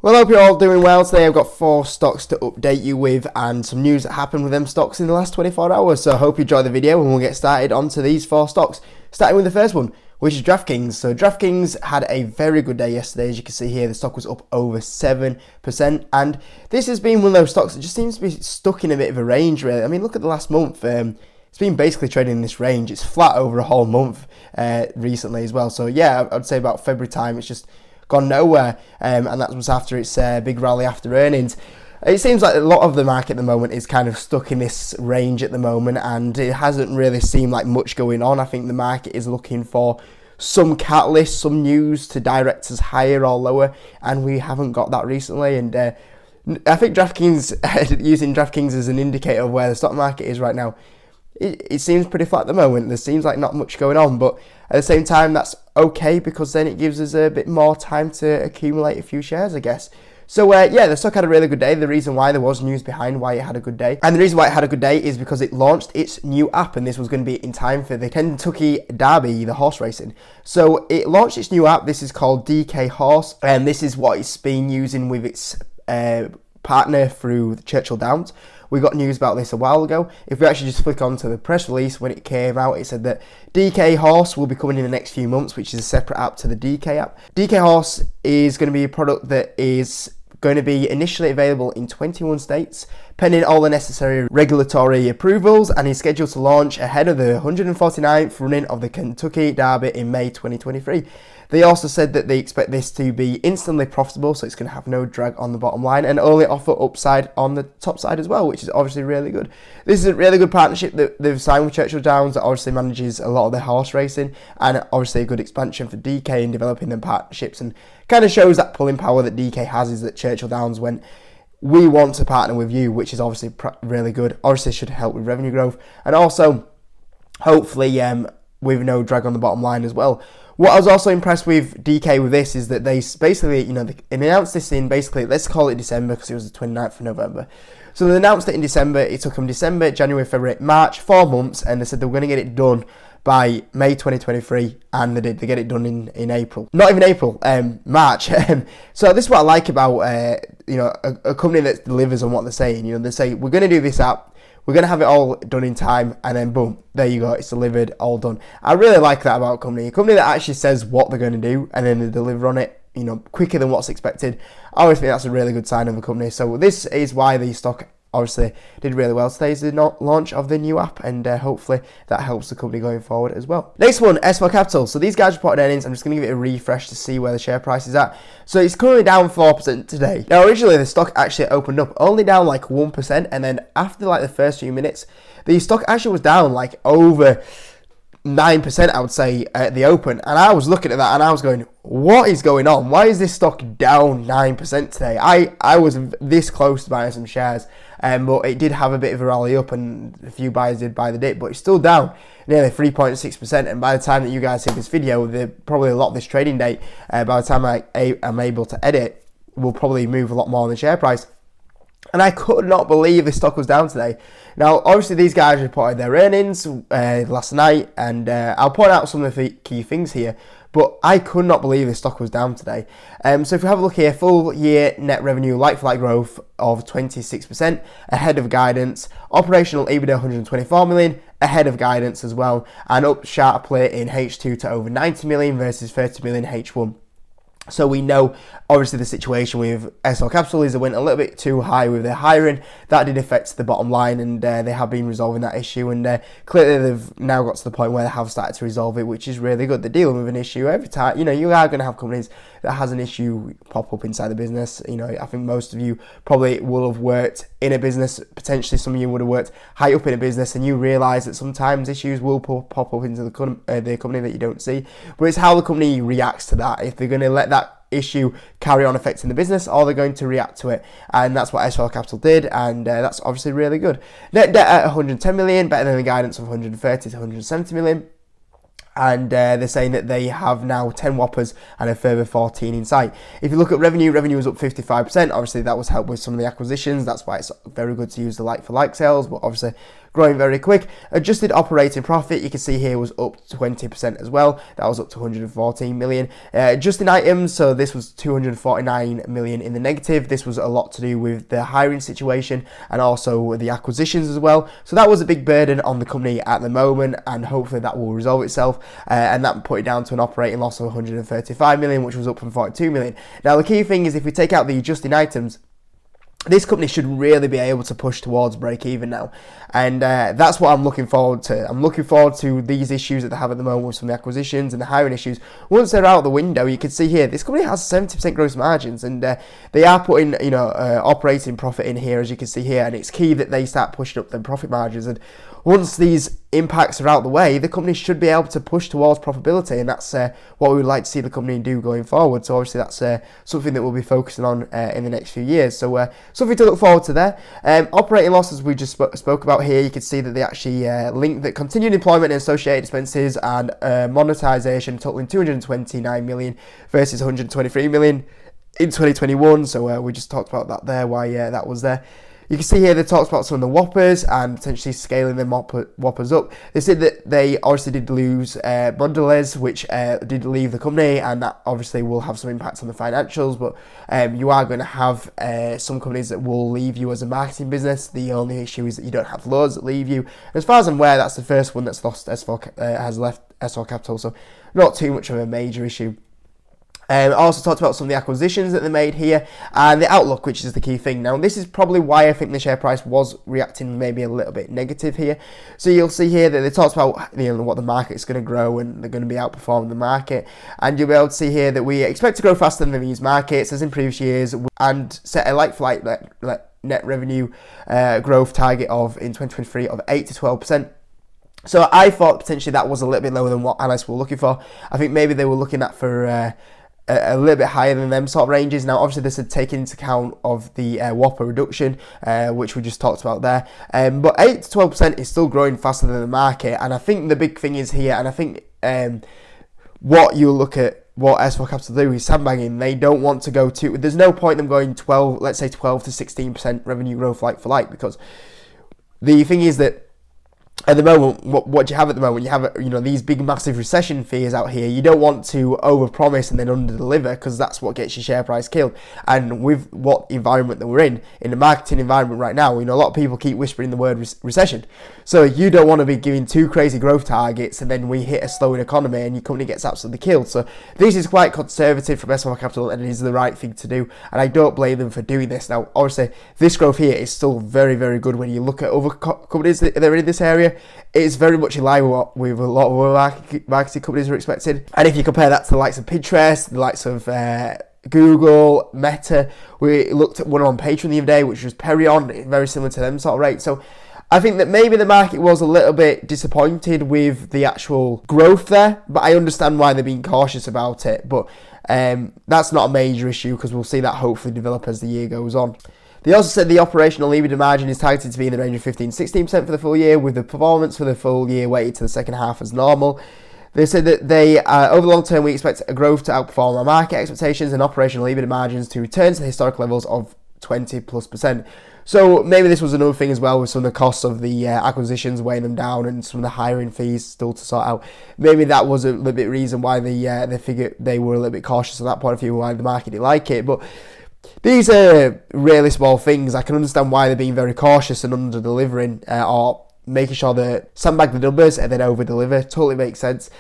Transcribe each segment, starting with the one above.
Well, I hope you're all doing well. Today I've got 4 stocks to update you with and some news that happened with them stocks in the last 24 hours. So I hope you enjoy the video and we'll get started onto these 4 stocks. Starting with the first one, which is DraftKings. So DraftKings had a very good day yesterday. As you can see here, the stock was up over 7%. And this has been one of those stocks that just seems to be stuck in a bit of a range, really. I mean, look at the last month. It's been basically trading in this range. It's flat over a whole month recently as well. So yeah, I'd say about February time, it's just gone nowhere, and that was after its big rally after earnings. It seems like a lot of the market at the moment is kind of stuck in this range at the moment, and it hasn't really seemed like much going on. I think the market is looking for some catalyst, some news to direct us higher or lower, and we haven't got that recently. And I think DraftKings, using DraftKings as an indicator of where the stock market is right now, it seems pretty flat at the moment. There seems like not much going on, but at the same time, that's okay because then it gives us a bit more time to accumulate a few shares, I guess. So yeah, the stock had a really good day. The reason why there was news behind why it had a good day, and the reason why it had a good day is because it launched its new app, and this was going to be in time for the Kentucky Derby, the horse racing. So it launched its new app. This is called DK Horse, and this is what it's been using with its partner through the Churchill Downs. We got news about this a while ago. If we actually just flick onto the press release when it came out, it said that DK Horse will be coming in the next few months, which is a separate app to the DK app. DK Horse is going to be a product that is going to be initially available in 21 states, pending all the necessary regulatory approvals, and is scheduled to launch ahead of the 149th running of the Kentucky Derby in May 2023. They also said that they expect this to be instantly profitable, so it's going to have no drag on the bottom line and only offer upside on the top side as well, which is obviously really good. This is a really good partnership that they've signed with Churchill Downs that obviously manages a lot of their horse racing, and obviously a good expansion for DK in developing them partnerships, and kind of shows that pulling power that DK has, is that Churchill Downs went, we want to partner with you, which is obviously really good. Obviously should help with revenue growth, and also hopefully with no drag on the bottom line as well. What I was also impressed with DK with this is that they basically, they announced this in basically, let's call it December because it was the 29th of November. So they announced it in December. It took them December, January, February, March, 4 months, and they said they were going to get it done by May 2023, and they did. They get it done in April. Not even April, March. So this is what I like about a company that delivers on what they're saying. They say, we're going to do this app, we're going to have it all done in time, and then boom, there you go, it's delivered, all done. I really like that about a company that actually says what they're going to do, and then they deliver on it, quicker than what's expected. I always think that's a really good sign of a company. So this is why the stock obviously did really well today, is the launch of the new app, and hopefully that helps the company going forward as well. Next one, SL Capital. So these guys reported earnings. I'm just going to give it a refresh to see where the share price is at. So it's currently down 4% today. Now originally the stock actually opened up only down like 1%, and then after like the first few minutes, the stock actually was down like over 9%, I would say, at the open. And I was looking at that and I was going, what is going on? Why is this stock down 9% today? I was this close to buying some shares, but it did have a bit of a rally up, and a few buyers did buy the dip, but it's still down nearly 3.6%. And by the time that you guys see this video, probably a lot of this trading day, by the time I'm able to edit, will probably move a lot more on the share price. And I could not believe the stock was down today. Now, obviously, these guys reported their earnings last night, and I'll point out some of the key things here, but I could not believe the stock was down today. So if we have a look here, full year net revenue like-for-like growth of 26%, ahead of guidance. Operational EBITDA 124 million, ahead of guidance as well, and up sharply in H2 to over 90 million versus 30 million H1. So we know, obviously, the situation with SL Capital is they went a little bit too high with their hiring. That did affect the bottom line, and they have been resolving that issue. And clearly, they've now got to the point where they have started to resolve it, which is really good. They're dealing with an issue every time. You are going to have companies that has an issue pop up inside the business. I think most of you probably will have worked in a business. Potentially, some of you would have worked high up in a business, and you realise that sometimes issues will pop up into the company that you don't see. But it's how the company reacts to that. If they're going to let that issue carry on affecting the business, or they're going to react to it, and that's what SL Capital did, and that's obviously really good. Net debt at 110 million, better than the guidance of 130 to 170 million. And they're saying that they have now 10 whoppers and a further 14 in sight. If you look at revenue was up 55%. Obviously, that was helped with some of the acquisitions. That's why it's very good to use the like-for-like sales. But obviously, growing very quick. Adjusted operating profit, you can see here, was up 20% as well. That was up to 114 million. Adjusting items, so this was 249 million in the negative. This was a lot to do with the hiring situation and also the acquisitions as well. So that was a big burden on the company at the moment, and hopefully that will resolve itself. And that put it down to an operating loss of 135 million, which was up from 42 million. Now the key thing is, if we take out the adjusting items, this company should really be able to push towards break even now, and that's what I'm looking forward to. I'm looking forward to these issues that they have at the moment with some of the acquisitions and the hiring issues. Once they're out the window, you can see here this company has 70% gross margins, and they are putting operating profit in here, as you can see here, and it's key that they start pushing up their profit margins. And once these impacts are out the way, the company should be able to push towards profitability, and that's what we would like to see the company do going forward. So obviously that's something that we'll be focusing on in the next few years. So something to look forward to there. Operating losses we just spoke about here. You can see that they actually link that continued employment and associated expenses and monetization totaling 229 million versus 123 million in 2021. So we just talked about that there, why that was there. You can see here they talked about some of the Whoppers and potentially scaling them Whoppers up. They said that they obviously did lose Mondelez, which did leave the company, and that obviously will have some impact on the financials. But you are going to have some companies that will leave you as a marketing business. The only issue is that you don't have loads that leave you. As far as I'm aware, that's the first one that's lost has left S4 Capital, so not too much of a major issue. I also talked about some of the acquisitions that they made here and the outlook, which is the key thing. Now, this is probably why I think the share price was reacting maybe a little bit negative here. So you'll see here that they talked about what the market's going to grow, and they're going to be outperforming the market. And you'll be able to see here that we expect to grow faster than these markets as in previous years, and set a like-for-like net revenue growth target of in 2023 of 8 to 12%. So I thought potentially that was a little bit lower than what analysts were looking for. I think maybe they were looking at for a little bit higher than them sort of ranges. Now, obviously, this had taken into account of the Whopper reduction, which we just talked about there. But 8 to 12% is still growing faster than the market. And I think the big thing is here, and I think what you look at, what S4 Capital do is sandbagging. They don't want to go to, there's no point in them going 12 to 16% revenue growth like for like, because the thing is that at the moment, what do you have at the moment? You have these big massive recession fears out here. You don't want to overpromise and then underdeliver, because that's what gets your share price killed. And with what environment that we're in the marketing environment right now, a lot of people keep whispering the word recession. So you don't want to be giving too crazy growth targets and then we hit a slowing economy and your company gets absolutely killed. So this is quite conservative from S4 Capital, and it is the right thing to do. And I don't blame them for doing this. Now, obviously, this growth here is still very, very good when you look at other companies that are in this area. It's very much in line with a lot of other marketing companies are expected. And if you compare that to the likes of Pinterest, the likes of Google, Meta, we looked at one on Patreon the other day, which was Perion, very similar to them sort of rate. So I think that maybe the market was a little bit disappointed with the actual growth there, but I understand why they're being cautious about it. But that's not a major issue, because we'll see that hopefully develop as the year goes on. They also said the operational EBITDA margin is targeted to be in the range of 15-16% for the full year, with the performance for the full year weighted to the second half as normal. They said that over the long term, we expect a growth to outperform our market expectations and operational EBITDA margins to return to the historical levels of 20+%. So maybe this was another thing as well, with some of the costs of the acquisitions weighing them down and some of the hiring fees still to sort out. Maybe that was a little bit reason why they figured they were a little bit cautious on that point of view, why the market didn't like it. But these are really small things. I can understand why they're being very cautious and under-delivering, or making sure they sandbag the numbers and then over-deliver. Totally makes sense.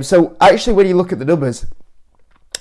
So actually, when you look at the numbers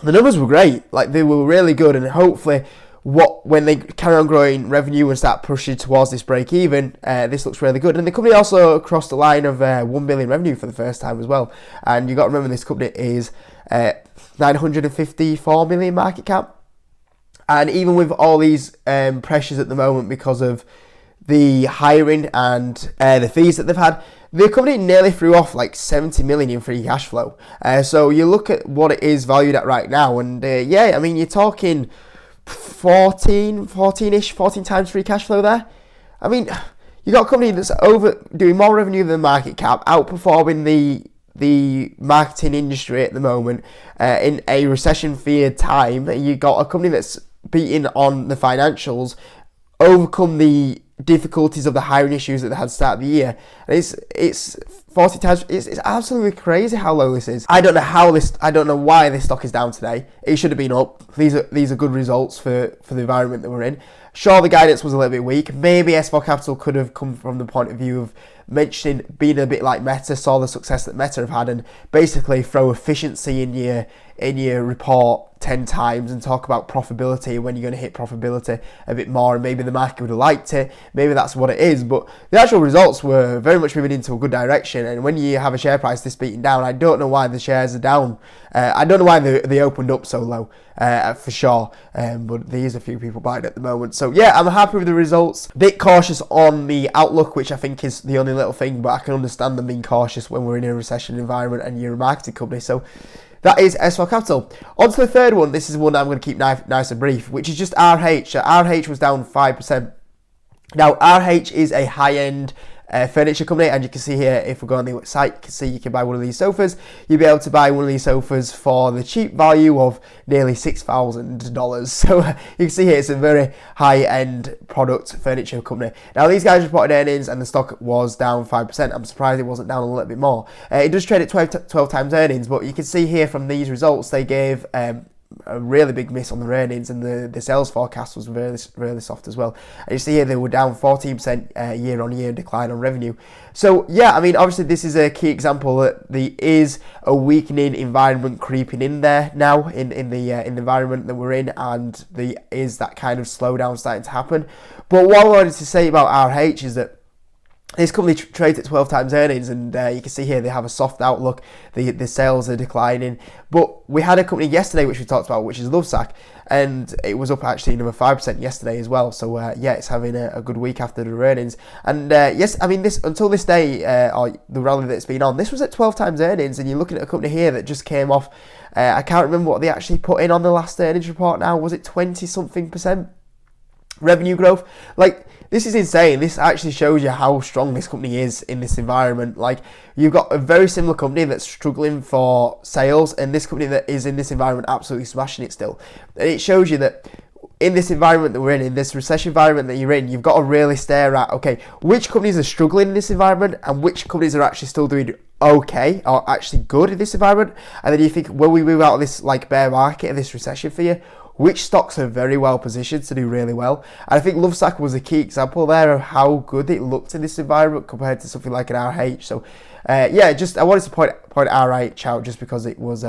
were great. Like, they were really good, and hopefully when they carry on growing revenue and start pushing towards this break even, this looks really good. And the company also crossed the line of 1 billion revenue for the first time as well. And you got to remember, this company is 954 million market cap. And even with all these pressures at the moment because of the hiring and the fees that they've had, the company nearly threw off like 70 million in free cash flow. So you look at what it is valued at right now, and you're talking 14 times free cash flow there. I mean, you got a company that's doing more revenue than the market cap, outperforming the marketing industry at the moment in a recession-feared time. You got a company that's beating on the financials, overcome the difficulties of the hiring issues that they had at the start of the year. And it's 40 times. It's absolutely crazy how low this is. I don't know why this stock is down today. It should have been up. These are good results for the environment that we're in. Sure, the guidance was a little bit weak. Maybe S4 Capital could have come from the point of view of mentioning being a bit like Meta, saw the success that Meta have had, and basically throw efficiency in your report 10 times and talk about profitability when you're going to hit profitability a bit more, and maybe the market would have liked it. Maybe that's what it is, but the actual results were very much moving into a good direction. And when you have a share price this beaten down, I don't know why the shares are down. I don't know why they opened up so low, for sure, but there is a few people buying at the moment. So yeah, I'm happy with the results. Bit cautious on the outlook, which I think is the only little thing, but I can understand them being cautious when we're in a recession environment and you're a marketing company. So that is S4 Capital. On to the third one. This is one I'm going to keep nice and brief, which is just RH. RH was down 5%. Now, RH is a high-end furniture company, and you can see here, if we go on the site, you can see you can buy one of these sofas. You'll be able to buy one of these sofas for the cheap value of nearly $6,000. So you can see here, it's a very high-end product furniture company. Now, these guys reported earnings, and the stock was down 5%. I'm surprised it wasn't down a little bit more. It does trade at 12 times earnings, but you can see here from these results, they gave a really big miss on their earnings, and the sales forecast was really soft as well. And you see here they were down 14% year on year decline on revenue. So yeah, I mean, obviously this is a key example that there is a weakening environment creeping in there now in the environment that we're in, and there is that kind of slowdown starting to happen. But what I wanted to say about RH is that this company trades at 12 times earnings, and you can see here they have a soft outlook. The sales are declining. But we had a company yesterday which we talked about, which is Lovesac, and it was up actually another 5% yesterday as well. So yeah, it's having a good week after the earnings. And yes, I mean, this until this day, or the rally that it's been on, this was at 12 times earnings, and you're looking at a company here that just came off. I can't remember what they actually put in on the last earnings report now. Was it 20-something% revenue growth? Like, this is insane. This actually shows you how strong this company is in this environment. Like, you've got a very similar company that's struggling for sales, and this company that is in this environment absolutely smashing it still. And it shows you that in this environment that we're in this recession environment that you're in, you've got to really stare at, okay, which companies are struggling in this environment and which companies are actually still doing okay or actually good in this environment. And then you think, will we move out of this like bear market and this recession for you? Which stocks are very well positioned to do really well? And I think Lovesac was a key example there of how good it looked in this environment compared to something like an RH. So yeah, just I wanted to point RH out just because it was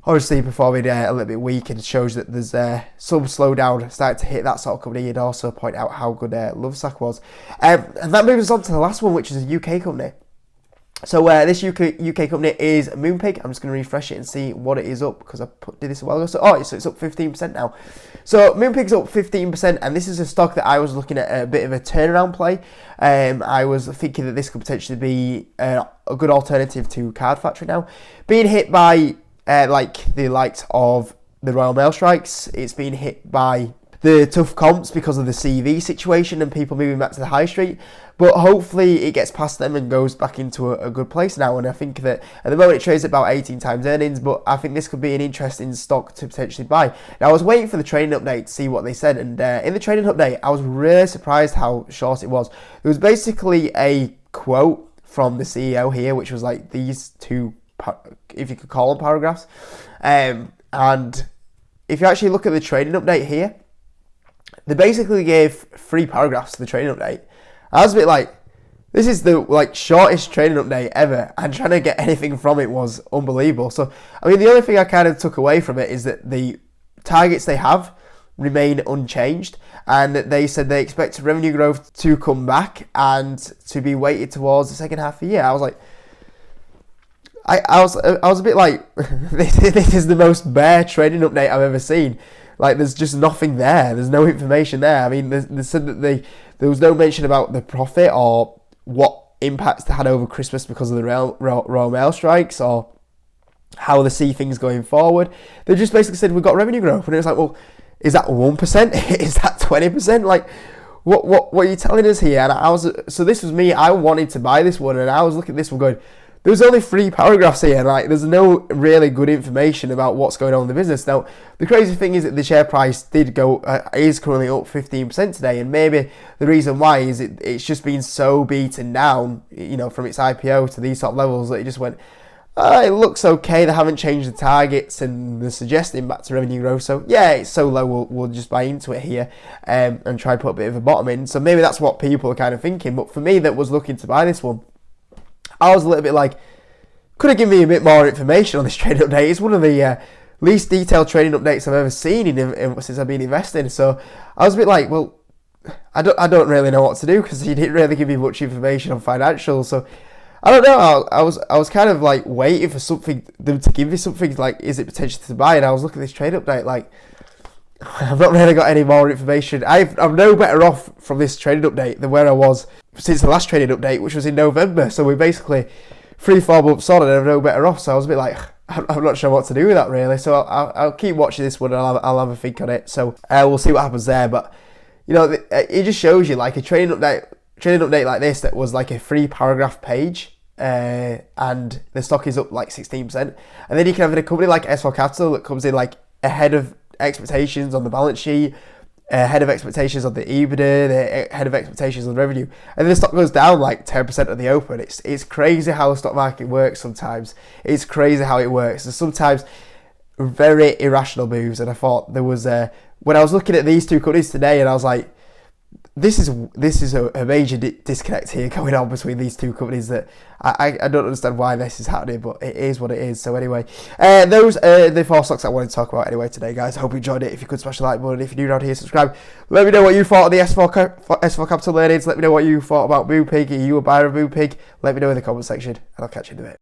obviously performing a little bit weak, and shows that there's some slowdown starting to hit that sort of company. And also point out how good Lovesac was. And that moves us on to the last one, which is a UK company. So this UK company is Moonpig. I'm just going to refresh it and see what it is up, because I did this a while ago. So it's up 15% now. So Moonpig's up 15%, and this is a stock that I was looking at a bit of a turnaround play. I was thinking that this could potentially be a good alternative to Card Factory now. Being hit by like the likes of the Royal Mail strikes, it's been hit by the tough comps because of the CV situation and people moving back to the high street. But hopefully it gets past them and goes back into a good place now. And I think that at the moment it trades at about 18 times earnings, but I think this could be an interesting stock to potentially buy. Now, I was waiting for the trading update to see what they said, and in the trading update, I was really surprised how short it was. It was basically a quote from the CEO here, which was like these two, if you could call them paragraphs. And if you actually look at the trading update here, they basically gave 3 paragraphs to the trading update. I was a bit like, this is the shortest trading update ever, and trying to get anything from it was unbelievable. So, I mean, the only thing I kind of took away from it is that the targets they have remain unchanged, and that they said they expect revenue growth to come back and to be weighted towards the second half of the year. I was like, I was a bit like, this is the most bare trading update I've ever seen. Like, there's just nothing there. There's no information there. I mean, they said that there was no mention about the profit or what impacts they had over Christmas because of the Royal Mail strikes, or how they see things going forward. They just basically said, we've got revenue growth. And it was like, well, is that 1%? Is that 20%? Like, what are you telling us here? And so this was me. I wanted to buy this one, and I was looking at this one going, there's only 3 paragraphs here. Like, there's no really good information about what's going on in the business. Now, the crazy thing is that the share price is currently up 15% today, and maybe the reason why is it's just been so beaten down, from its IPO to these top levels, that it just went, it looks okay. They haven't changed the targets, and they're suggesting back to revenue growth. So yeah, it's so low, we'll just buy into it here, and try to put a bit of a bottom in. So maybe that's what people are kind of thinking. But for me, that was looking to buy this one, I was a little bit like, could have given me a bit more information on this trading update. It's one of the least detailed trading updates I've ever seen since I've been investing. So I was a bit like, well, I don't really know what to do, because he didn't really give me much information on financials. So I don't know. I was kind of like waiting for them to give me something like, is it potential to buy? And I was looking at this trade update like, I've not really got any more information. I'm no better off from this trading update than where I was since the last trading update, which was in November. So we're basically 3-4 months on, and I'm no better off. So I was a bit like, I'm not sure what to do with that really. So I'll keep watching this one, and I'll have a think on it. So we'll see what happens there. But it just shows you, like, a trading update like this that was like a 3-paragraph page, and the stock is up like 16%, and then you can have a company like S4 Capital that comes in like ahead of expectations on the balance sheet, ahead of expectations on the EBITDA, ahead of expectations on revenue, and then the stock goes down like 10% at the open. It's crazy how the stock market works sometimes. It's crazy how it works. There's sometimes very irrational moves, and I thought there was when I was looking at these 2 companies today, and I was like, this is a major disconnect here going on between these 2 companies that I don't understand why this is happening, but it is what it is. So anyway, those are the 4 stocks I wanted to talk about anyway today, guys. I hope you enjoyed it. If you could smash the like button, if you're new around here, subscribe. Let me know what you thought of the S4 Capital earnings. Let me know what you thought about Moonpig. Are you a buyer of Moonpig? Let me know in the comment section, and I'll catch you in a bit.